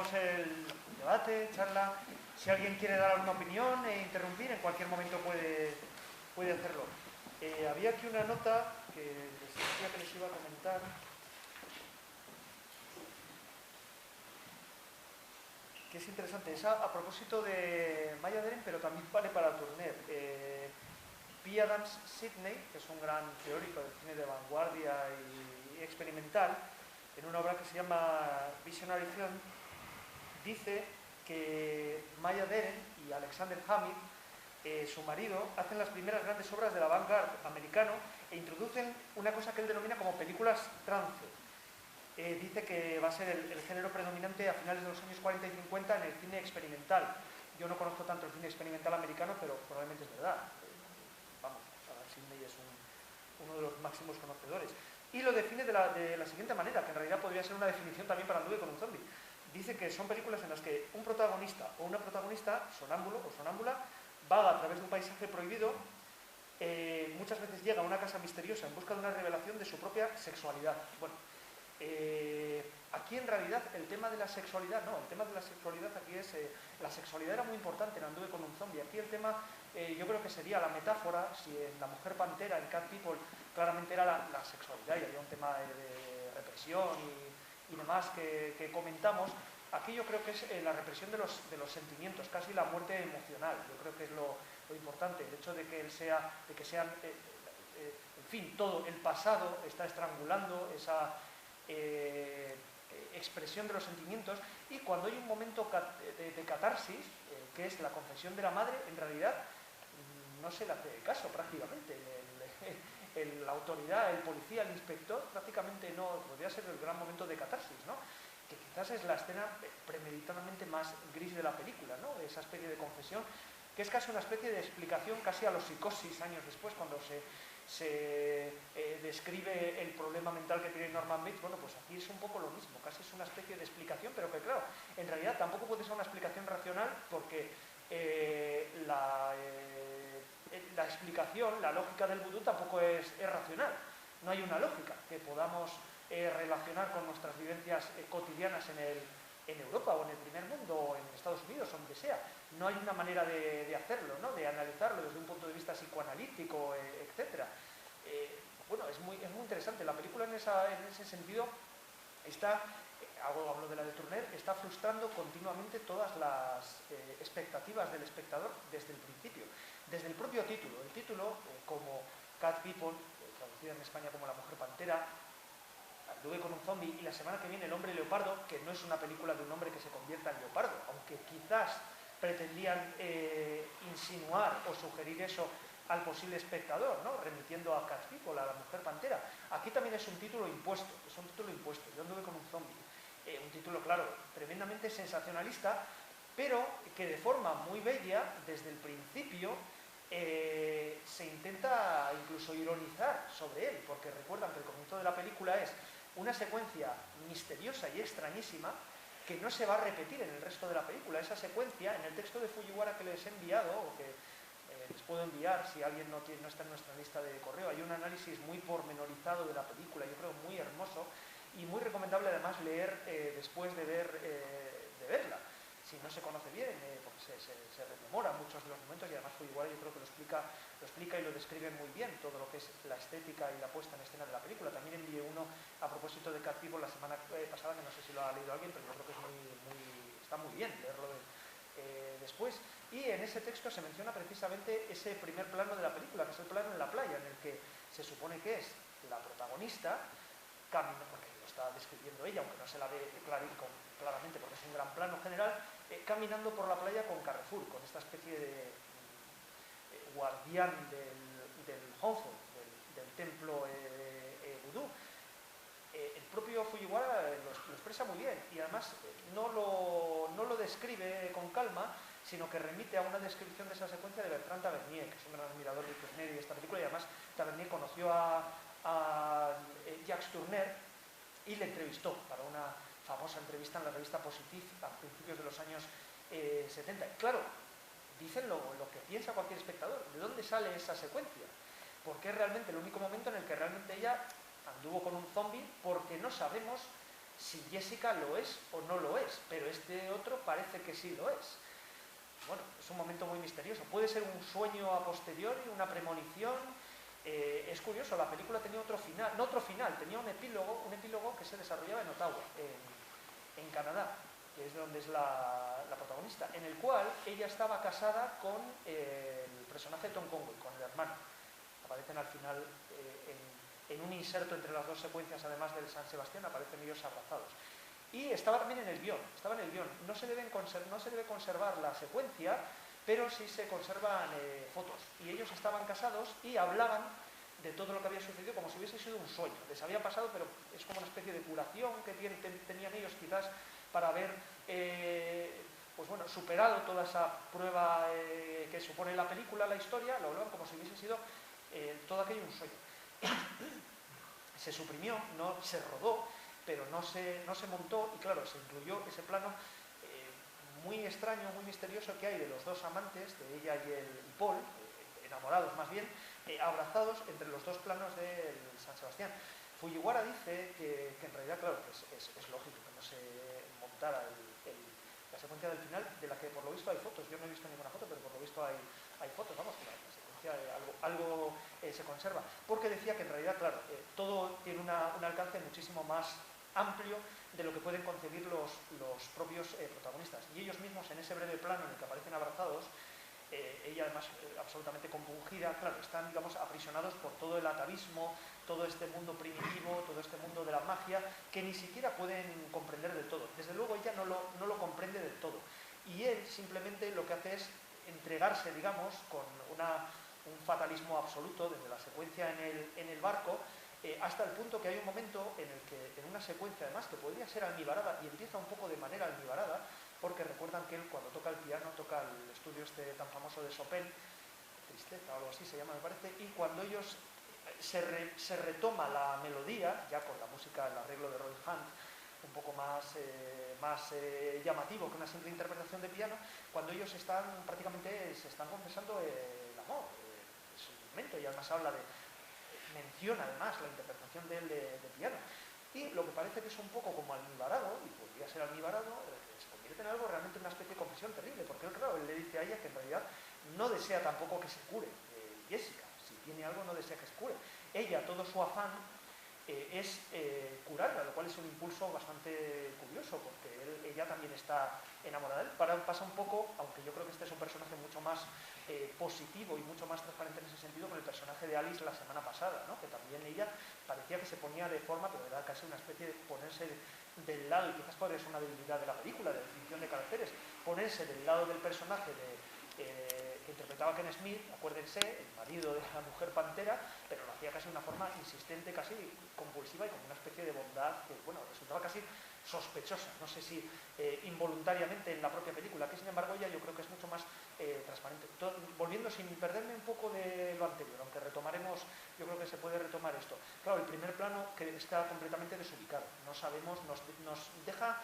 comenzamos el debate, charla. Si alguien quiere dar alguna opinión e interrumpir, en cualquier momento puede hacerlo. Había aquí una nota que les decía que les iba a comentar. Que es interesante. Es a propósito de Maya Deren, pero también vale para Turner. P. Adams Sidney, que es un gran teórico del cine de vanguardia y experimental, en una obra que se llama Visionary Film, dice que Maya Deren y Alexander Hamid, su marido, hacen las primeras grandes obras del avant-garde americano e introducen una cosa que él denomina como películas trance. Dice que va a ser el género predominante a finales de los años 40 y 50 en el cine experimental. Yo no conozco tanto el cine experimental americano, pero probablemente es verdad. Vamos, Sidney es uno de los máximos conocedores. Y lo define de la siguiente manera, que en realidad podría ser una definición también para Anduve con un zombie. Dice que son películas en las que un protagonista o una protagonista, sonámbulo o sonámbula, vaga a través de un paisaje prohibido, muchas veces llega a una casa misteriosa en busca de una revelación de su propia sexualidad. Bueno, aquí en realidad el tema de la sexualidad, no, el tema de la sexualidad aquí es, la sexualidad era muy importante en Anduve con un zombie. Aquí el tema, yo creo que sería la metáfora, si en La Mujer Pantera, en Cat People, claramente era la sexualidad y había un tema de represión y demás que comentamos. Aquí yo creo que es la represión de los sentimientos, casi la muerte emocional. Yo creo que es lo importante, el hecho de que sean, en fin, todo el pasado está estrangulando esa expresión de los sentimientos, y cuando hay un momento de catarsis, que es la confesión de la madre, en realidad no se le hace caso prácticamente. La autoridad, el policía, el inspector, prácticamente no, podría ser el gran momento de catarsis, ¿no? Que quizás es la escena premeditadamente más gris de la película, ¿no? Esa especie de confesión, que es casi una especie de explicación casi a los psicosis años después, cuando se describe el problema mental que tiene Norman Bates. Bueno, pues aquí es un poco lo mismo, casi es una especie de explicación, pero que claro, en realidad tampoco puede ser una explicación racional, porque la explicación, la lógica del vudú tampoco es racional. No hay una lógica que podamos relacionar con nuestras vivencias cotidianas en Europa o en el primer mundo o en Estados Unidos o donde sea. No hay una manera de hacerlo, ¿no? De analizarlo desde un punto de vista psicoanalítico, etc. Bueno, es muy interesante. La película en ese sentido está, hablo de la de Turner, está frustrando continuamente todas las expectativas del espectador desde el principio. Desde el propio título. El título, como Cat People, traducida en España como La Mujer Pantera, Anduve con un zombie, y la semana que viene El Hombre Leopardo, que no es una película de un hombre que se convierta en leopardo, aunque quizás pretendían insinuar o sugerir eso al posible espectador, ¿no? Remitiendo a Cat People, a La Mujer Pantera. Aquí también es un título impuesto, Yo anduve con un zombie. Un título, claro, tremendamente sensacionalista, pero que de forma muy bella, desde el principio, se intenta incluso ironizar sobre él, porque recuerdan que el comienzo de la película es una secuencia misteriosa y extrañísima que no se va a repetir en el resto de la película. Esa secuencia, en el texto de Fujiwara que les he enviado, o que les puedo enviar si alguien no está en nuestra lista de correo, hay un análisis muy pormenorizado de la película, yo creo muy hermoso y muy recomendable además leer después de verla. Si no se conoce bien, porque se rememora muchos de los momentos, y además Fujiwara yo creo que lo explica y lo describe muy bien, todo lo que es la estética y la puesta en escena de la película. También envié uno a propósito de Cat People la semana pasada, que no sé si lo ha leído alguien, pero yo creo que está muy bien leerlo después. Y en ese texto se menciona precisamente ese primer plano de la película, que es el plano en la playa, en el que se supone que es la protagonista, porque lo está describiendo ella, aunque no se la ve claramente porque es un gran plano general, caminando por la playa con Carrefour, con esta especie de guardián del Honfo, del templo vudú. El propio Fujiwara lo expresa muy bien, y además no lo describe con calma, sino que remite a una descripción de esa secuencia de Bertrand Tavernier, que es un gran admirador de Turner y de esta película, y además Tavernier conoció a Jacques Tourneur y le entrevistó para una famosa entrevista en la revista Positif a principios de los años 70. Claro, dicen lo que piensa cualquier espectador. ¿De dónde sale esa secuencia? Porque es realmente el único momento en el que realmente ella anduvo con un zombie, porque no sabemos si Jessica lo es o no lo es, pero este otro parece que sí lo es. Bueno, es un momento muy misterioso. Puede ser un sueño a posteriori, una premonición. Es curioso, la película tenía otro final, no otro final, tenía un epílogo que se desarrollaba en Ottawa, en Canadá, que es donde es la protagonista, en el cual ella estaba casada con el personaje de Tom Conway, con el hermano. Aparecen al final, en un inserto entre las dos secuencias, además del San Sebastián, aparecen ellos abrazados. Y estaba también en el guión, No se debe conservar la secuencia, pero sí se conservan fotos. Y ellos estaban casados y hablaban de todo lo que había sucedido como si hubiese sido un sueño. Les había pasado, pero es como una especie de curación que tenían ellos quizás para haber pues bueno, superado toda esa prueba que supone la película, la historia. Lo hablaban como si hubiese sido todo aquello un sueño. Se suprimió, no se rodó, pero no se montó, y claro, se incluyó ese plano muy extraño, muy misterioso que hay de los dos amantes, de ella y Paul, enamorados más bien, abrazados entre los dos planos del San Sebastián. Fujiwara dice que en realidad, claro, es lógico que no se montara la secuencia del final, de la que por lo visto hay fotos. Yo no he visto ninguna foto, pero por lo visto hay fotos, vamos, que la secuencia algo se conserva. Porque decía que en realidad, claro, todo tiene un alcance muchísimo más amplio de lo que pueden concebir los propios protagonistas. Y ellos mismos, en ese breve plano en el que aparecen abrazados, ella además absolutamente compungida, claro, están, digamos, aprisionados por todo el atavismo, todo este mundo primitivo, todo este mundo de la magia, que ni siquiera pueden comprender del todo. Desde luego ella no lo comprende del todo. Y él simplemente lo que hace es entregarse, digamos, con un fatalismo absoluto desde la secuencia en el barco, hasta el punto que hay un momento en el que, en una secuencia además que podría ser almibarada, y empieza un poco de manera almibarada, porque recuerdan que él cuando toca el piano, toca el estudio tan famoso de Chopin, Tristeza o algo así se llama me parece, y cuando ellos se retoma la melodía, ya con la música, el arreglo de Roy Hunt, un poco más llamativo que una simple interpretación de piano, cuando ellos se están confesando el amor, es un momento, y además menciona además la interpretación de él de piano. Y lo que parece que es un poco como almibarado, y podría ser almibarado, se convierte en algo realmente una especie de confesión terrible, porque él le dice a ella que en realidad no desea tampoco que se cure Jessica. Si tiene algo, no desea que se cure. Ella, todo su afán es curarla, lo cual es un impulso bastante curioso, porque ella también está enamorada de él. Pasa un poco, aunque yo creo que este es un personaje mucho más positivo y mucho más transparente en ese sentido, con el personaje de Alice la semana pasada, ¿no? Que también ella parecía que se ponía de forma, pero era casi una especie de ponerse del lado, y quizás podría ser una debilidad de la película, de definición de caracteres, ponerse del lado del personaje que interpretaba Ken Smith, acuérdense, el marido de la mujer pantera, pero lo hacía casi de una forma insistente, casi compulsiva, y con una especie de bondad que, bueno, resultaba casi sospechosa, no sé si involuntariamente en la propia película, que sin embargo ella yo creo que es mucho más transparente. Volviendo, sin perderme un poco de lo anterior, aunque retomaremos, yo creo que se puede retomar esto. Claro, el primer plano que está completamente desubicado, no sabemos, nos deja...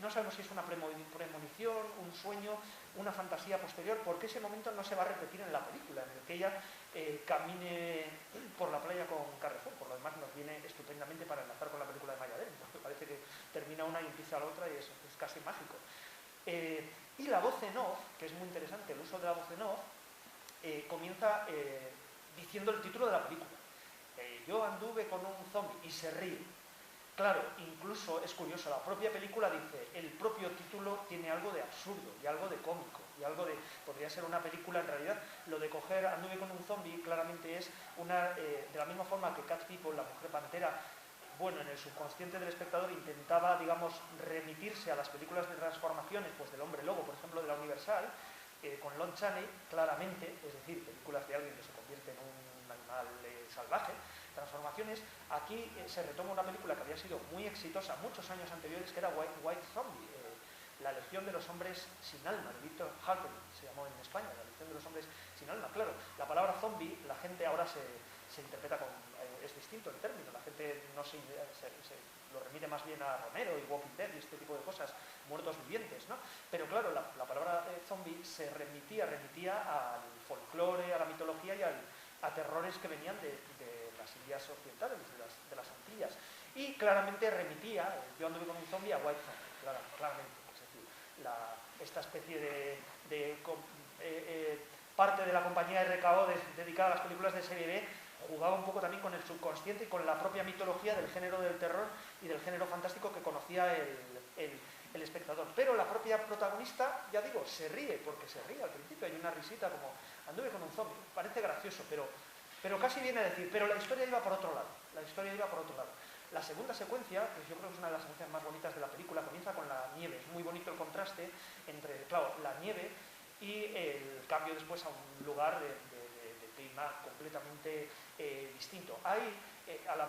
No sabemos si es una premonición, un sueño, una fantasía posterior, porque ese momento no se va a repetir en la película, en el que ella camine por la playa con Carrefour. Por lo demás nos viene estupendamente para enlazar con la película de Maya Deren, porque parece que termina una y empieza la otra, y es casi mágico. Y la voz en off, que es muy interesante, el uso de la voz en off, comienza diciendo el título de la película. Yo anduve con un zombie, y se ríe. Claro, incluso es curioso, la propia película dice, el propio título tiene algo de absurdo y algo de cómico y algo de... Podría ser una película, en realidad, lo de coger Anduve con un zombie claramente es de la misma forma que Cat People, la mujer pantera, bueno, en el subconsciente del espectador intentaba, digamos, remitirse a las películas de transformaciones, pues del Hombre Lobo, por ejemplo, de la Universal, con Lon Chaney, claramente, es decir, películas de alguien que se convierte en un animal salvaje, transformaciones. Aquí se retoma una película que había sido muy exitosa muchos años anteriores, que era White Zombie, La Legión de los Hombres Sin Alma, de Victor Halperin, se llamó en España, La Legión de los Hombres Sin Alma. Claro, la palabra zombie, la gente ahora se interpreta es distinto el término, la gente no se lo remite más bien a Romero y Walking Dead y este tipo de cosas, muertos vivientes, ¿no? Pero claro, la palabra zombie se remitía al folclore, a la mitología y a terrores que venían de las Indias Occidentales, de las Antillas. Y claramente remitía, Yo anduve con un zombie, a White Zombie, claramente. Es decir, esta especie parte de la compañía RKO dedicada a las películas de serie B jugaba un poco también con el subconsciente y con la propia mitología del género del terror y del género fantástico que conocía el espectador. Pero la propia protagonista, ya digo, se ríe, porque se ríe al principio, hay una risita como anduve con un zombie, parece gracioso, pero casi viene a decir, pero la historia iba por otro lado, La segunda secuencia, que yo creo que es una de las secuencias más bonitas de la película, comienza con la nieve. Es muy bonito el contraste entre, claro, la nieve y el cambio después a un lugar de clima completamente distinto. Ahí a la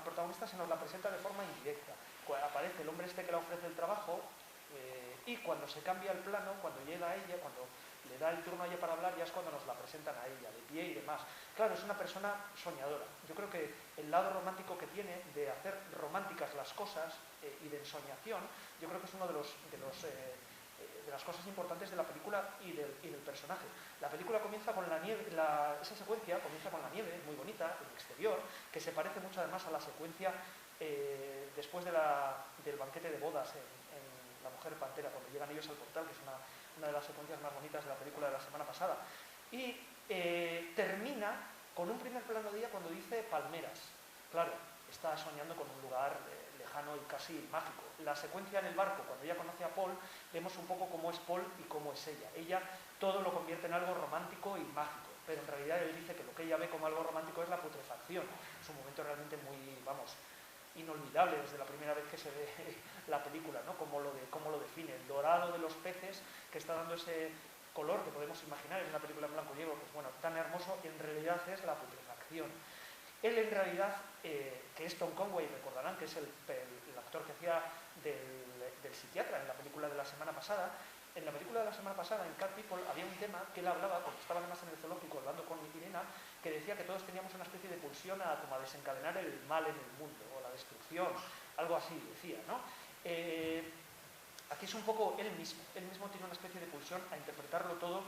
protagonista se nos la presenta de forma indirecta. Aparece el hombre este que le ofrece el trabajo y cuando se cambia el plano, cuando llega a ella, cuando le da el turno a ella para hablar, ya es cuando nos la presentan a ella, de pie y demás. Claro, es una persona soñadora. Yo creo que el lado romántico que tiene de hacer románticas las cosas y de ensoñación, yo creo que es uno de las cosas importantes de la película y del personaje. La película comienza con la nieve, esa secuencia comienza con la nieve, muy bonita, el exterior, que se parece mucho además a la secuencia después del banquete de bodas en La Mujer Pantera, cuando llegan ellos al portal, que es una de las secuencias más bonitas de la película de la semana pasada. Y termina con un primer plano de ella cuando dice palmeras. Claro, está soñando con un lugar lejano y casi mágico. La secuencia en el barco, cuando ella conoce a Paul, vemos un poco cómo es Paul y cómo es ella. Ella todo lo convierte en algo romántico y mágico, pero en realidad él dice que lo que ella ve como algo romántico es la putrefacción. Es un momento realmente muy, inolvidable desde la primera vez que se ve la película, ¿no? Cómo lo define, el dorado de los peces que está dando ese color que podemos imaginar en una película en blanco y negro, pues bueno, tan hermoso, en realidad es la putrefacción. Él en realidad, que es Tom Conway, recordarán que es el actor que hacía del psiquiatra en la película de la semana pasada. En la película de la semana pasada, en Cat People, había un tema que él hablaba, cuando estaba además en el zoológico hablando con Irena, que decía que todos teníamos una especie de pulsión a desencadenar el mal en el mundo, o la destrucción, algo así decía, ¿no? Aquí es un poco él mismo tiene una especie de pulsión a interpretarlo todo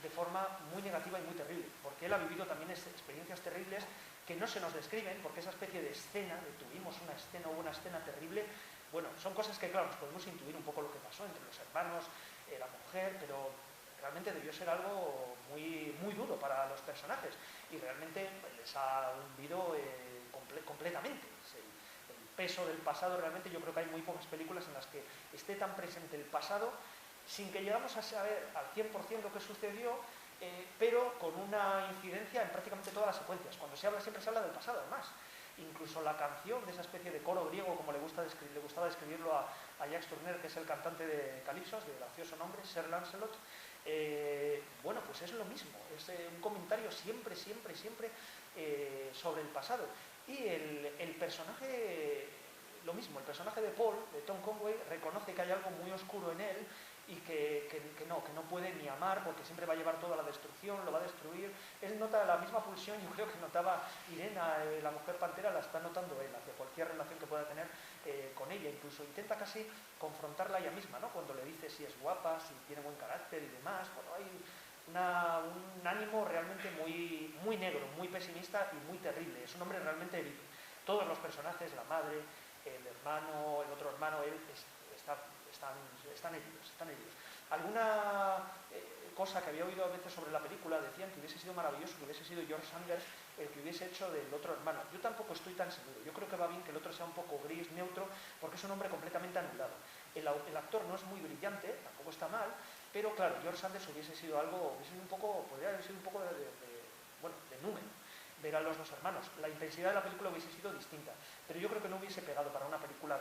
de forma muy negativa y muy terrible, porque él ha vivido también experiencias terribles que no se nos describen, porque esa especie de escena, tuvimos una escena terrible, bueno, son cosas que claro, nos podemos intuir un poco lo que pasó entre los hermanos, la mujer, pero realmente debió ser algo muy, muy duro para los personajes y realmente les ha hundido completamente. El peso del pasado, realmente yo creo que hay muy pocas películas en las que esté tan presente el pasado sin que llegamos a saber al 100% lo que sucedió, pero con una incidencia en prácticamente todas las secuencias. Cuando se habla, siempre se habla del pasado, además. Incluso la canción de esa especie de coro griego, como le gustaba describirlo a Jacques Tourneur, que es el cantante de Calypsos, de gracioso nombre, Sir Lancelot, bueno, pues es lo mismo, es un comentario siempre sobre el pasado. Y el personaje, lo mismo, el personaje de Paul, de Tom Conway, reconoce que hay algo muy oscuro en él y que no puede ni amar porque siempre va a llevar toda la destrucción, lo va a destruir. Él nota la misma pulsión, yo creo que notaba Irena, la Mujer Pantera, la está notando él hacia cualquier relación que pueda tener con ella. Incluso intenta casi confrontarla ella misma, ¿no? Cuando le dice si es guapa, si tiene buen carácter y demás. Bueno, hay un ánimo realmente muy, muy negro, muy pesimista y muy terrible. Es un hombre realmente herido. Todos los personajes, la madre, el hermano, el otro hermano, él están heridos. Alguna cosa que había oído a veces sobre la película decían que hubiese sido maravilloso que hubiese sido George Sanders el que hubiese hecho del otro hermano. Yo tampoco estoy tan seguro. Yo creo que va bien que el otro sea un poco gris, neutro, porque es un hombre completamente anulado. El actor no es muy brillante, tampoco está mal, pero claro, George Sanders podría haber sido un poco de número ver a los dos hermanos. La intensidad de la película hubiese sido distinta, pero yo creo que no hubiese pegado para una película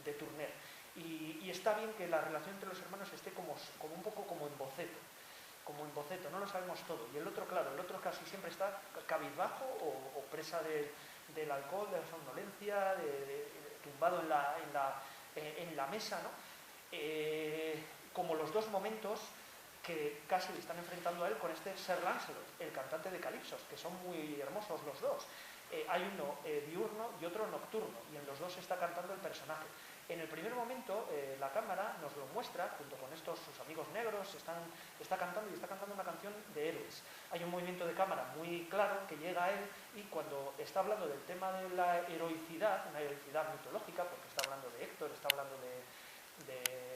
de Tourneur. Y está bien que la relación entre los hermanos esté como un poco como en boceto, no lo sabemos todo. Y el otro casi siempre está cabizbajo o presa del alcohol, de la somnolencia, tumbado en la mesa, ¿no? Como los dos momentos que casi le están enfrentando a él con este Sir Lancelot, el cantante de Calypsos, que son muy hermosos los dos. Hay uno diurno y otro nocturno, y en los dos está cantando el personaje. En el primer momento, la cámara nos lo muestra, junto con estos sus amigos negros, está cantando una canción de héroes. Hay un movimiento de cámara muy claro que llega a él y cuando está hablando del tema de la heroicidad, una heroicidad mitológica, porque está hablando de Héctor, está hablando de